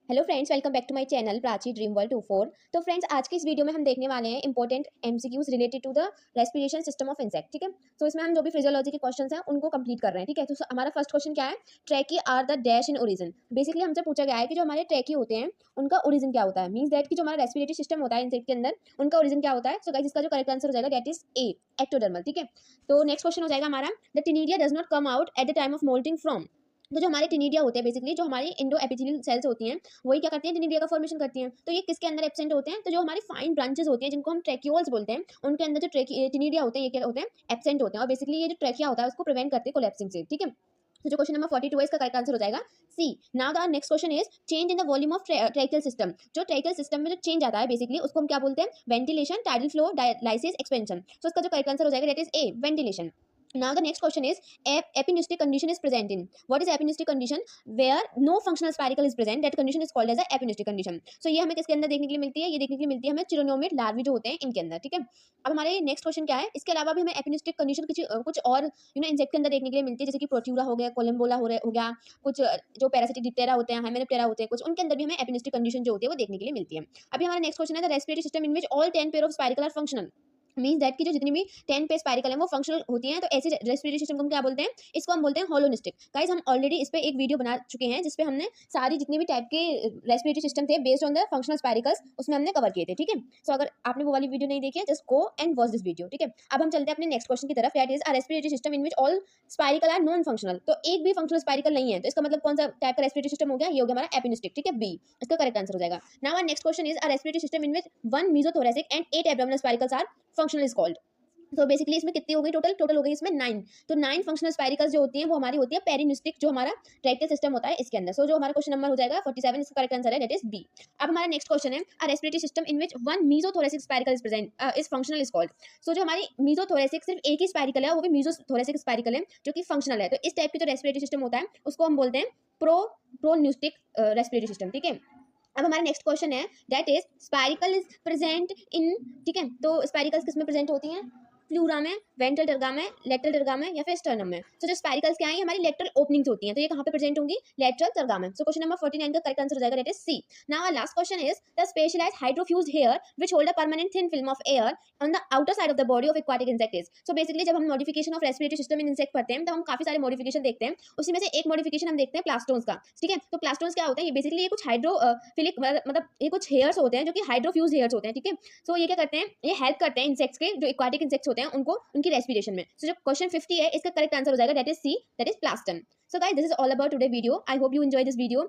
Hello friends, welcome back to my channel Prachi dream world 24। तो friends, आज की इस वीडियो में हम देखने वाले हैं important MCQs related to the respiration system of insect. ठीक है, तो इसमें हम जो भी फिजियोलॉजी के क्वेश्चंस हैं उनको कंप्लीट कर रहे हैं। ठीक है, तो हमारा फर्स्ट क्वेश्चन क्या है? Tracheae are the dash in origin. Basically हमसे पूछा गया है कि जो हमारे ट्रैकी होते हैं उनका ओरिजिन क्या होता है। मींस दैट कि जो हमारा रेस्पिरेटरी सिस्टम होता है इंसेक्ट के अंदर, उनका ओरिजिन क्या होता है। सो गाइस, इसका जो करेक्ट आंसर हो जाएगा दैट इज ए, एक्टोडर्मल। ठीक है, तो नेक्स्ट क्वेश्चन हो जाएगा हमारा, the taenidia does not come out at the time of moulting from. तो जो हमारे टिनिडिया होते हैं, बेसिकली जो हमारी इंडो एपिथेलियल सेल्स होती हैं, वही क्या करती हैं, टिनिडिया का फॉर्मेशन करती हैं। तो ये किसके अंदर एब्सेंट होते हैं? तो जो हमारी फाइन ब्रांचेस होती हैं जिनको हम ट्रैक्यूल्स बोलते हैं, उनके अंदर जो टिनिडिया होते हैं ये क्या होते हैं, एब्सेंट होते हैं। और बेसिकली ये जो ट्रैकिया होता है उसको प्रिवेंट करते हैं कोलैप्सिंग से। ठीक है, तो जो क्वेश्चन नंबर 42 है इसका करेक्ट आंसर हो जाएगा C. Now the next question is change in the volume of tracheal system. जो ट्रैकियल सिस्टम में जो चेंज आता है बेसिकली उसको हम क्या बोलते हैं? Ventilation, tidal flow, dialysis, expansion. तो इसका जो करेक्ट आंसर हो जाएगा that is a, ventilation. Now the next question is epinistic condition is present in. What is epinistic condition? Where no functional spiracle is present, that condition is called as a epinistic condition. So ये हमें किसके अंदर देखने के लिए मिलती है? ये देखने के लिए मिलती है हमें चिरोनोमेट लार्वी जो होते हैं इनके अंदर। ठीक है, अब हमारे नेक्स्ट क्वेश्चन क्या है? इसके अलावा भी हमें एपिनिस्टिक कंडीशन कुछ और इंसेक्ट के अंदर देखने के लिए मिलती है, जैसे कि प्रोट्यूरा हो गया, कोलम्बोला हो गया, कुछ जो पैरासिटिक डिप्टेरा होते हैं, हाइमेनोप्टेरा होते हैं, कुछ उनके अंदर भी हमें एपिनिस्टिक कंडीशन जो होती है वो देखने के लिए मिलती है। अभी हमारा नेक्स्ट क्वेश्चन है the respiratory system in which all 10 pair of spiracle are functional. Means that कि जो जितनी भी 10 पे स्पाइरिकल है वो फंक्शनल होती हैं। तो ऐसे रेस्पिरेटरी सिस्टम को हम क्या बोलते हैं? इसको हम बोलते हैं होलोनिस्टिक। गाइस, हम ऑलरेडी इस पे एक वीडियो बना चुके हैं जिसपे हमने सारी जितने भी टाइप के रेस्पिरेटरी सिस्टम थे based on the functional spiracles उसमें हमने कवर किए थे। ठीक है, सो अगर आपने वो वाली वीडियो नहीं देखी है, just go and watch this video. ठीक है, अब हम चलते हैं अपने नेक्स्ट क्वेश्चन की तरफ, that is a respiratory system in which all spiracle are non functional. तो एक भी फंक्शनल स्पाइरिकल नहीं है, तो इसका मतलब कौन सा टाइप का रेस्पिरेटरी सिस्टम हो गया? ये हो गया हमारा एपिनिस्टिक। ठीक है, बी इसका करेक्ट आंसर हो जाएगा। Now our next question is a respiratory system in which 1 mesothoracic and 8 abdominal spiracles are functional is called. तो बेसिकली इसमें कितनी हो गई? टोटल हो गई इसमें 9। तो 9 फंक्शनल स्पाइरिकल्स जो होती हैं वो हमारी होती है पेरिनिस्टिक, जो हमारा ट्रैकियल सिस्टम होता है इसके अंदर। सो जो हमारा क्वेश्चन नंबर हो जाएगा 47, इसका करेक्ट आंसर है दैट इज बी। अब हमारा नेक्स्ट क्वेश्चन है a respiratory system in which 1 mesothoracic spiracle is present is functional is called. So जो हमारी मेसोथोरेसिक सिर्फ एक ही स्पाइरिकल है, वो भी मेसोथोरेसिक स्पाइरिकल है जो कि फंक्शनल है। तो इस टाइप की जो रेस्पिरेटरी सिस्टम होता है उसको हम बोलते हैं प्रोन्यूस्टिक रेस्पिरेटरी सिस्टम। ठीक है, अब हमारा नेक्स्ट क्वेश्चन है that is spiracle is present in. ठीक है, तो स्पाइरिकल्स किस में प्रेजेंट होती हैं? प्लूरा में, वेंट्रल टर्गा में, लेटरल टर्गा में या फिर स्टर्नम में। तो जो स्पाइरिकल्स क्या है, हमारी लेटरल ओपनिंग्स होती हैं, तो ये कहां पे प्रेजेंट होंगी? लेटरल टर्गा में। सो क्वेश्चन नंबर 49 का करेक्ट आंसर हो जाएगा that is C. Now our last question is the specialized hydrofuged hair which hold a permanent thin film of air on the outer side of the body of aquatic insect is. So basically जब हम modification of respiratory system in insect पढ़ते हैं तो हम काफी सारे modification देखते हैं। उसी में से एक मॉडिफिकेशन हम देखते हैं प्लास्टोन्स का। ठीक है, तो प्लास्टोन्स क्या होते हैं? ये बेसिकली ये कुछ हाइड्रोफिलिक मतलब ये कुछ हेयर्स होते हैं जो कि हाइड्रोफ्यूज हेयर्स होते हैं। ठीक है, सो ये क्या करते हैं? ये हेल्प करते हैं इंसेक्ट्स के, जो एक्वाटिक इंसेक्ट्स होते हैं उनको उनकी रेस्पिरेशन में। सो जो क्वेश्चन 50 है इसका करेक्ट आंसर हो जाएगा that is C, that is plastron. So guys, this is all about today video. I hope you enjoy this video.